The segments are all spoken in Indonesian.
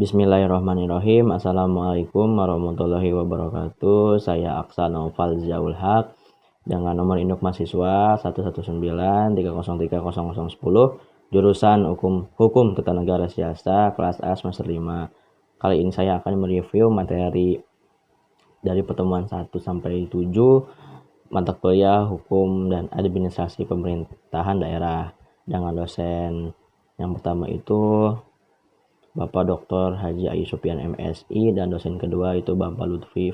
Bismillahirrahmanirrahim. Assalamualaikum warahmatullahi wabarakatuh. Saya Aksa Naufal Ziaul Haq dengan nomor induk mahasiswa 119303010 jurusan Hukum Tata Negara Siasa kelas A semester 5. Kali ini saya akan mereview materi dari pertemuan 1 sampai 7 mata kuliah Hukum dan Administrasi Pemerintahan Daerah dengan dosen yang pertama itu Bapak Dr. Haji Ayu Sufyan MSI, dan dosen kedua itu Bapak Lutfi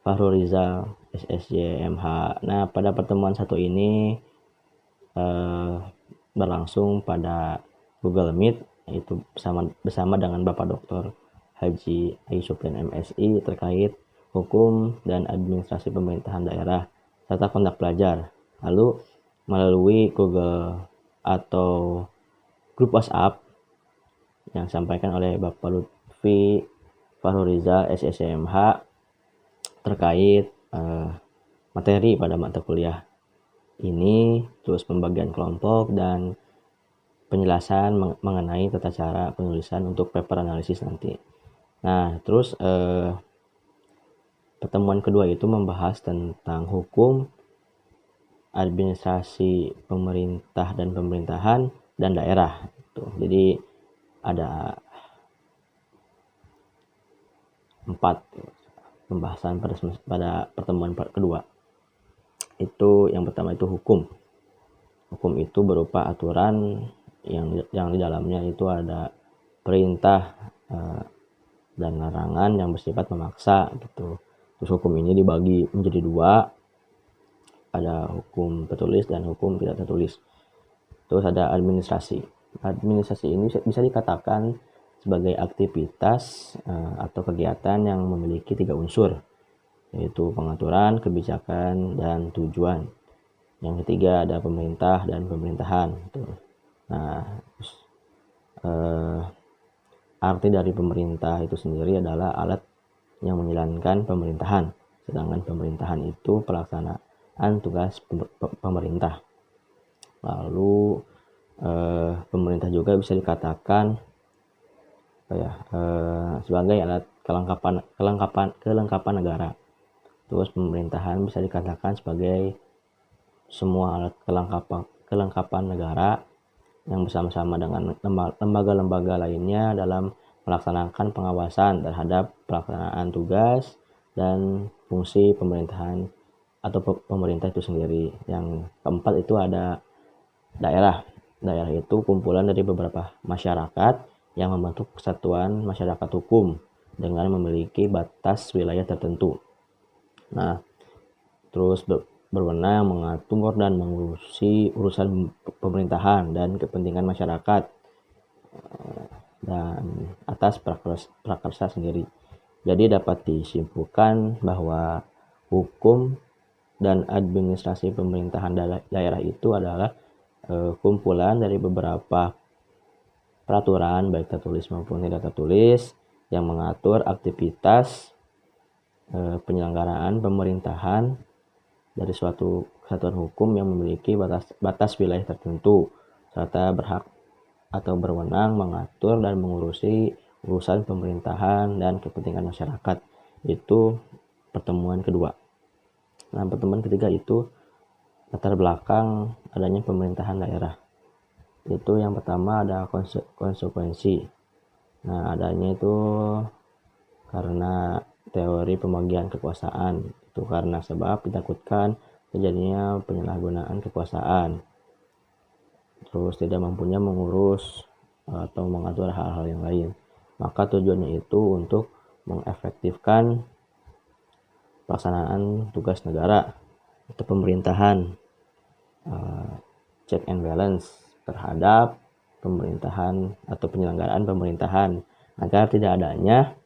Fahruriza SSJ MH. Nah, pada pertemuan satu ini berlangsung pada Google Meet, itu bersama dengan Bapak Dr. Haji Ayu Sufyan MSI terkait hukum dan administrasi pemerintahan daerah serta kontak pelajar. Lalu melalui Google atau grup WhatsApp yang disampaikan oleh Bapak Lutfi Fahruriza SSMH terkait materi pada mata kuliah ini, terus pembagian kelompok dan penjelasan mengenai tata cara penulisan untuk paper analisis nanti. Nah, terus pertemuan kedua itu membahas tentang hukum, administrasi pemerintah dan pemerintahan dan daerah. Jadi ada 4 pembahasan pada pertemuan kedua. Itu yang pertama itu hukum. Hukum itu berupa aturan yang di dalamnya itu ada perintah dan larangan yang bersifat memaksa gitu. Terus hukum ini dibagi menjadi 2. Ada hukum tertulis dan hukum tidak tertulis. Terus ada administrasi. Administrasi ini bisa dikatakan sebagai aktivitas atau kegiatan yang memiliki 3 unsur, yaitu pengaturan, kebijakan, dan tujuan. Yang ketiga ada pemerintah dan pemerintahan. Nah, arti dari pemerintah itu sendiri adalah alat yang menjalankan pemerintahan, sedangkan pemerintahan itu pelaksanaan tugas pemerintah. Lalu pemerintah juga bisa dikatakan sebagai alat kelengkapan negara. Terus pemerintahan bisa dikatakan sebagai semua alat kelengkapan negara yang bersama-sama dengan lembaga-lembaga lainnya dalam melaksanakan pengawasan terhadap pelaksanaan tugas dan fungsi pemerintahan atau pemerintah itu sendiri. Yang keempat itu ada daerah. Daerah itu kumpulan dari beberapa masyarakat yang membentuk kesatuan masyarakat hukum dengan memiliki batas wilayah tertentu. Nah, terus berwenang mengatur dan mengurusi urusan pemerintahan dan kepentingan masyarakat dan atas prakarsa sendiri. Jadi dapat disimpulkan bahwa hukum dan administrasi pemerintahan daerah itu adalah kumpulan dari beberapa peraturan baik tertulis maupun tidak tertulis yang mengatur aktivitas penyelenggaraan pemerintahan dari suatu kesatuan hukum yang memiliki batas wilayah tertentu serta berhak atau berwenang mengatur dan mengurusi urusan pemerintahan dan kepentingan masyarakat. Itu pertemuan kedua. Nah, pertemuan ketiga itu latar belakang adanya pemerintahan daerah. Itu yang pertama ada konsekuensi. Nah, adanya itu karena teori pembagian kekuasaan. Itu karena sebab ditakutkan terjadinya penyalahgunaan kekuasaan. Terus tidak mampunya mengurus atau mengatur hal-hal yang lain. Maka tujuannya itu untuk mengefektifkan pelaksanaan tugas negara atau pemerintahan, check and balance terhadap pemerintahan atau penyelenggaraan pemerintahan agar tidak adanya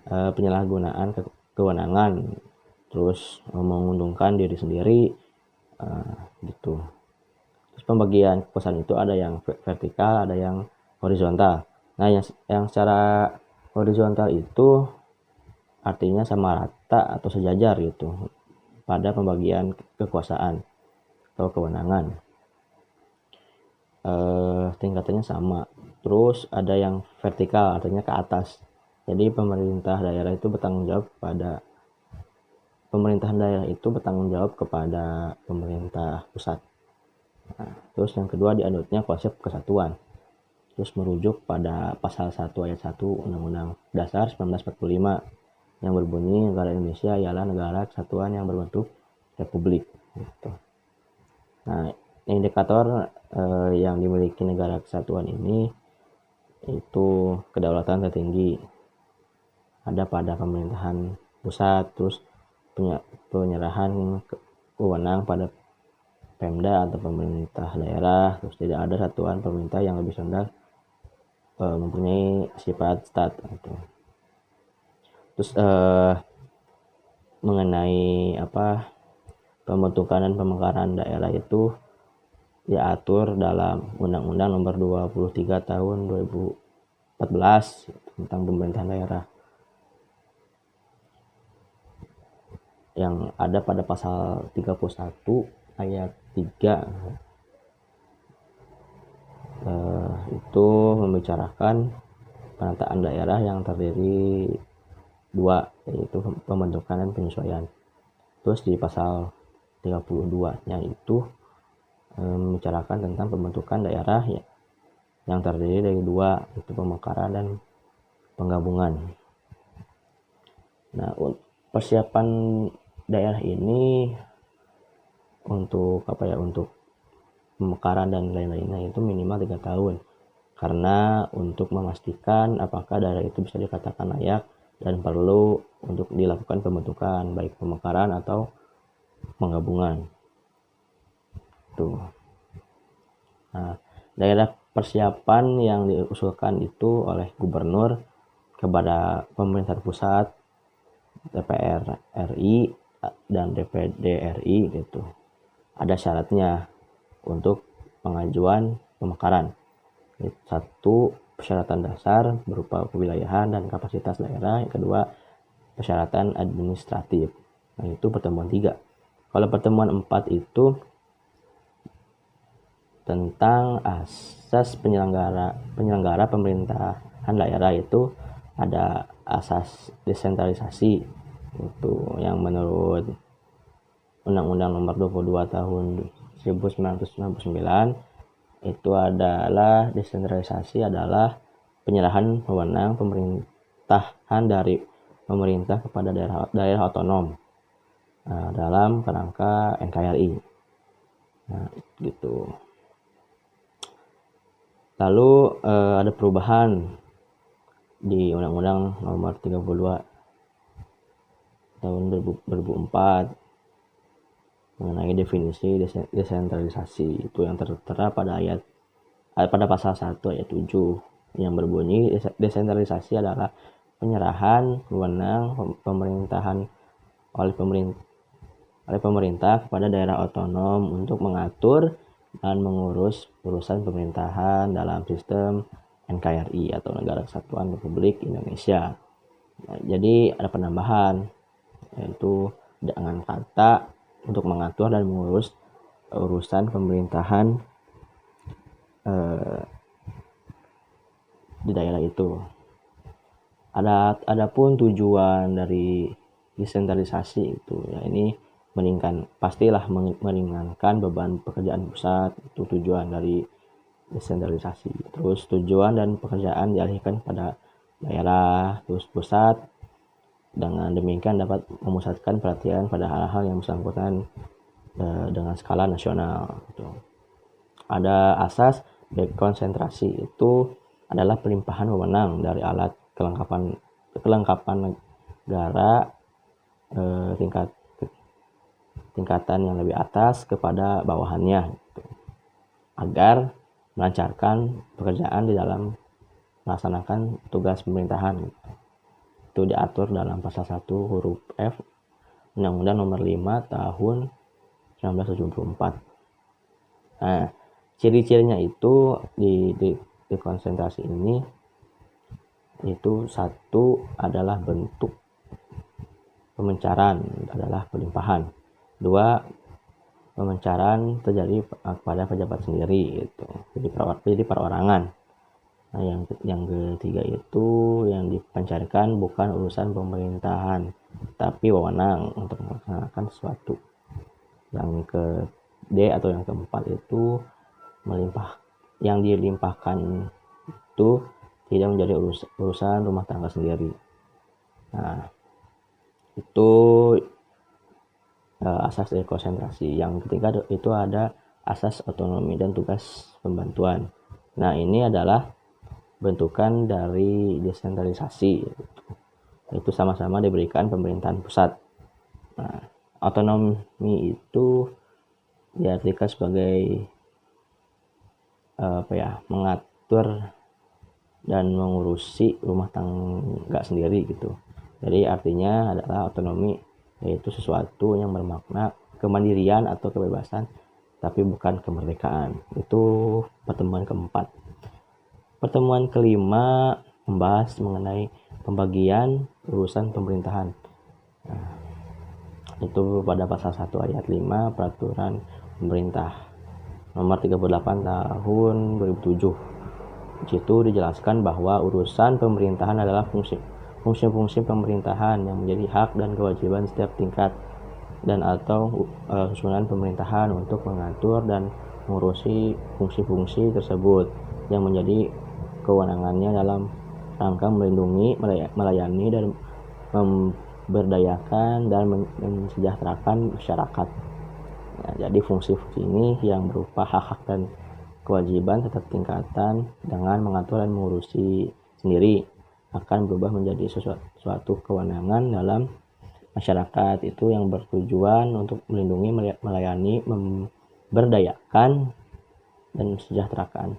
penyalahgunaan kewenangan terus menguntungkan diri sendiri gitu. Terus pembagian kekuasaan itu ada yang vertikal, ada yang horizontal. Nah, yang secara horizontal itu artinya sama rata atau sejajar gitu pada pembagian kekuasaan atau kewenangan. Tingkatannya sama. Terus ada yang vertikal, artinya ke atas. Jadi pemerintahan daerah itu bertanggung jawab kepada pemerintah pusat. Nah, terus yang kedua dianutnya konsep kesatuan. Terus merujuk pada pasal 1 ayat 1 Undang-Undang Dasar 1945 yang berbunyi negara Indonesia ialah negara kesatuan yang berbentuk republik. Gitu. Nah, indikator yang dimiliki negara kesatuan ini itu kedaulatan tertinggi ada pada pemerintahan pusat, terus penyerahan wewenang pada Pemda atau pemerintah daerah, terus tidak ada satuan pemerintah yang lebih rendah mempunyai sifat stat gitu. Terus mengenai pembentukan dan pemekaran daerah itu diatur dalam Undang-Undang Nomor 23 Tahun 2014 tentang pemerintahan daerah yang ada pada pasal 31 ayat 3 itu membicarakan penataan daerah yang terdiri dua, yaitu pembentukan dan penyesuaian. Terus di pasal 32-nya itu membicarakan tentang pembentukan daerah yang terdiri dari dua, yaitu pemekaran dan penggabungan. Nah, persiapan daerah ini untuk pemekaran dan lain-lainnya itu minimal 3 tahun, karena untuk memastikan apakah daerah itu bisa dikatakan layak dan perlu untuk dilakukan pembentukan baik pemekaran atau penggabungan. Tuh. Nah, daerah persiapan yang diusulkan itu oleh gubernur kepada pemerintah pusat, DPR RI dan DPD RI gitu. Ada syaratnya untuk pengajuan pemekaran. Satu, persyaratan dasar berupa kewilayahan dan kapasitas daerah. Yang kedua, persyaratan administratif. Nah, itu pertemuan 3. Kalau pertemuan 4 itu tentang asas penyelenggara pemerintahan daerah, itu ada asas desentralisasi itu yang menurut Undang-Undang Nomor 22 Tahun 1999 itu adalah desentralisasi adalah penyerahan wewenang pemerintahan dari pemerintah kepada daerah otonom dalam kerangka NKRI. Nah, gitu. Lalu ada perubahan di Undang-Undang Nomor 32 Tahun 2004 mengenai definisi desentralisasi, itu yang tertera pada pasal 1 ayat 7 yang berbunyi desentralisasi adalah penyerahan wewenang pemerintahan oleh pemerintah kepada daerah otonom untuk mengatur dan mengurus urusan pemerintahan dalam sistem NKRI atau Negara Kesatuan Republik Indonesia. Nah, jadi ada penambahan, yaitu dengan kata untuk mengatur dan mengurus urusan pemerintahan di daerah itu. Adapun tujuan dari desentralisasi itu ya ini pastilah meringankan beban pekerjaan pusat, itu tujuan dari desentralisasi. Terus tujuan dan pekerjaan dialihkan pada daerah, terus pusat. Dengan demikian dapat memusatkan perhatian pada hal-hal yang bersangkutan dengan skala nasional. Gitu. Ada asas dekonsentrasi, itu adalah pelimpahan wewenang dari alat kelengkapan negara tingkatan yang lebih atas kepada bawahannya, gitu, agar melancarkan pekerjaan di dalam melaksanakan tugas pemerintahan. Gitu. Itu diatur dalam pasal 1 huruf F Undang-Undang Nomor 5 Tahun 1974. Nah, ciri-cirinya itu di konsentrasi ini itu satu adalah bentuk pemencaran adalah pelimpahan. Dua, pemencaran terjadi pada pejabat sendiri itu. Jadi perorangan. Nah, yang ketiga itu yang dipancarkan bukan urusan pemerintahan, tapi wewenang untuk melaksanakan sesuatu. Yang ke D atau yang keempat itu yang dilimpahkan itu tidak menjadi urusan rumah tangga sendiri. Nah, itu asas dari konsentrasi. Yang ketiga itu ada asas otonomi dan tugas pembantuan. Nah, ini adalah bentukan dari desentralisasi, itu sama-sama diberikan pemerintahan pusat. Nah, otonomi itu diartikan sebagai mengatur dan mengurusi rumah tangga sendiri gitu. Jadi artinya adalah otonomi yaitu sesuatu yang bermakna kemandirian atau kebebasan, tapi bukan kemerdekaan. Itu pertemuan keempat. Pertemuan kelima membahas mengenai pembagian urusan pemerintahan. Nah, itu pada pasal 1 ayat 5 peraturan pemerintah nomor 38 tahun 2007. Di situ dijelaskan bahwa urusan pemerintahan adalah fungsi-fungsi pemerintahan yang menjadi hak dan kewajiban setiap tingkat dan atau susunan pemerintahan untuk mengatur dan mengurusi fungsi-fungsi tersebut yang menjadi kewenangannya dalam rangka melindungi, melayani dan memberdayakan dan mensejahterakan masyarakat. Nah, jadi fungsi-fungsi ini yang berupa hak-hak dan kewajiban setiap tingkatan dengan mengatur dan mengurusi sendiri akan berubah menjadi suatu kewenangan dalam masyarakat itu yang bertujuan untuk melindungi, melayani, memberdayakan dan mensejahterakan.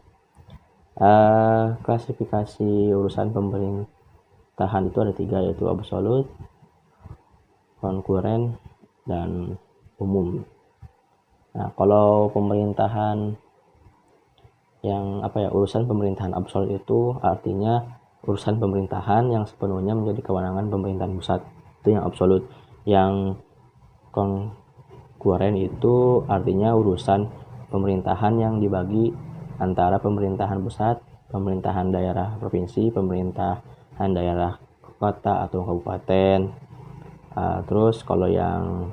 Klasifikasi urusan pemerintahan itu ada 3, yaitu absolut, konkuren, dan umum. Nah, kalau pemerintahan yang urusan pemerintahan absolut itu artinya urusan pemerintahan yang sepenuhnya menjadi kewenangan pemerintahan pusat, itu yang absolut. Yang konkuren itu artinya urusan pemerintahan yang dibagi antara pemerintahan pusat, pemerintahan daerah provinsi, pemerintahan daerah kota atau kabupaten. Terus kalau yang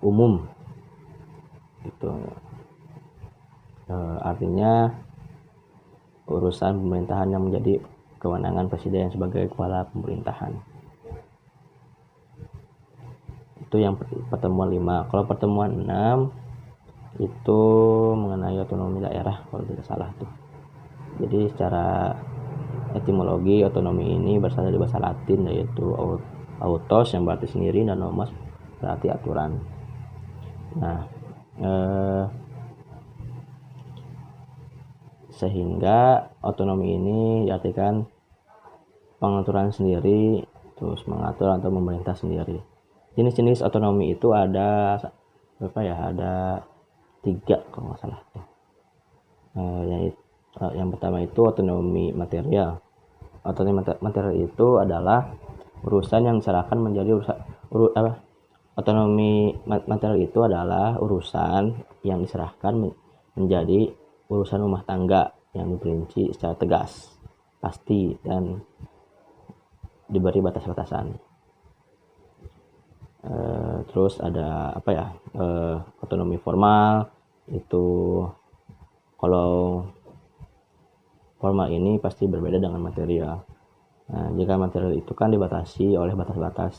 umum itu artinya urusan pemerintahan yang menjadi kewenangan presiden sebagai kepala pemerintahan. Itu yang pertemuan 5. Kalau pertemuan 6 itu mengenai otonomi daerah kalau tidak salah tuh. Jadi secara etimologi otonomi ini berasal dari bahasa Latin, yaitu autos yang berarti sendiri dan nomos berarti aturan. Nah, sehingga otonomi ini diartikan pengaturan sendiri, terus mengatur atau memerintah sendiri. Jenis-jenis otonomi itu ada ada 3 kalau nggak salah. Yang pertama itu otonomi material. Otonomi material itu adalah urusan yang diserahkan menjadi otonomi material itu adalah urusan yang diserahkan menjadi urusan rumah tangga yang diperinci secara tegas, pasti, dan diberi batas-batasan. Terus ada otonomi formal. Itu kalau formal ini pasti berbeda dengan material. Nah, jika material itu kan dibatasi oleh batas-batas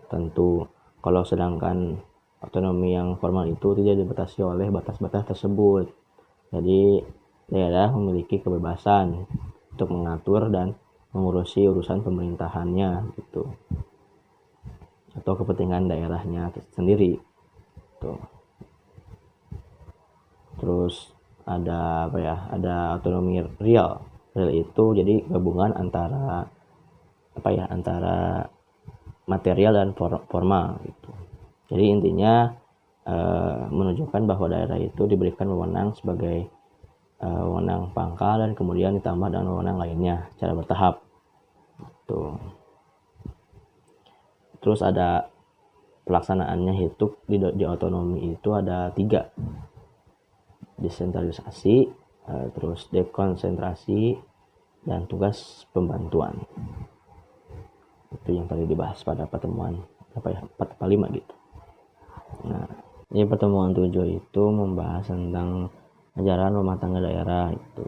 tentu. Kalau sedangkan otonomi yang formal itu tidak dibatasi oleh batas-batas tersebut. Jadi daerah memiliki kebebasan untuk mengatur dan mengurusi urusan pemerintahannya gitu, atau kepentingan daerahnya sendiri tuh. Terus ada ada otonomi real. Real itu jadi gabungan antara antara material dan formal gitu. Jadi intinya menunjukkan bahwa daerah itu diberikan wewenang sebagai wewenang pangkal dan kemudian ditambah dengan wewenang lainnya secara bertahap gitu. Terus ada pelaksanaannya itu di otonomi itu ada 3, desentralisasi, terus dekonsentrasi, dan tugas pembantuan. Itu yang tadi dibahas pada pertemuan 4/5 gitu. Nah, ini pertemuan 7 itu membahas tentang ajaran rumah tangga daerah itu.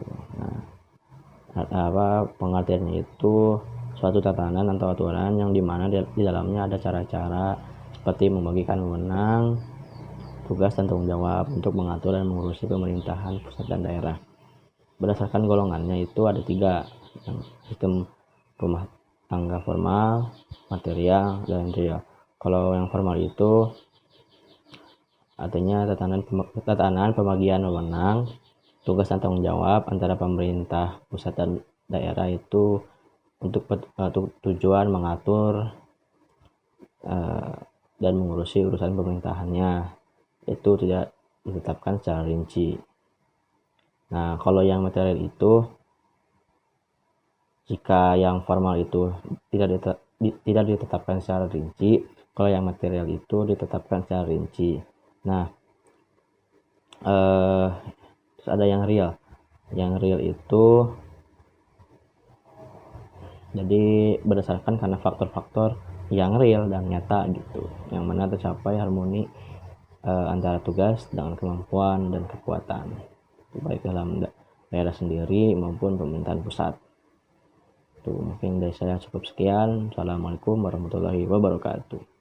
Nah, pengertiannya itu suatu tatanan atau aturan yang dimana di dalamnya ada cara-cara seperti membagikan wewenang, tugas dan tanggung jawab untuk mengatur dan mengurusi pemerintahan pusat dan daerah. Berdasarkan golongannya itu ada 3, sistem rumah tangga formal, material, dan real. Kalau yang formal itu artinya tatanan pembagian wewenang, tugas dan tanggung jawab antara pemerintah pusat dan daerah itu untuk tujuan mengatur dan mengurusi urusan pemerintahannya, itu tidak ditetapkan secara rinci. Nah, kalau yang material itu, jika yang formal itu tidak ditetapkan secara rinci, kalau yang material itu ditetapkan secara rinci. Nah, terus ada yang real. Yang real itu jadi berdasarkan karena faktor-faktor yang real dan nyata gitu, yang mana tercapai harmoni antara tugas dengan kemampuan dan kekuatan, baik dalam daerah sendiri maupun pemerintahan pusat. Itu mungkin dari saya cukup sekian. Assalamualaikum warahmatullahi wabarakatuh.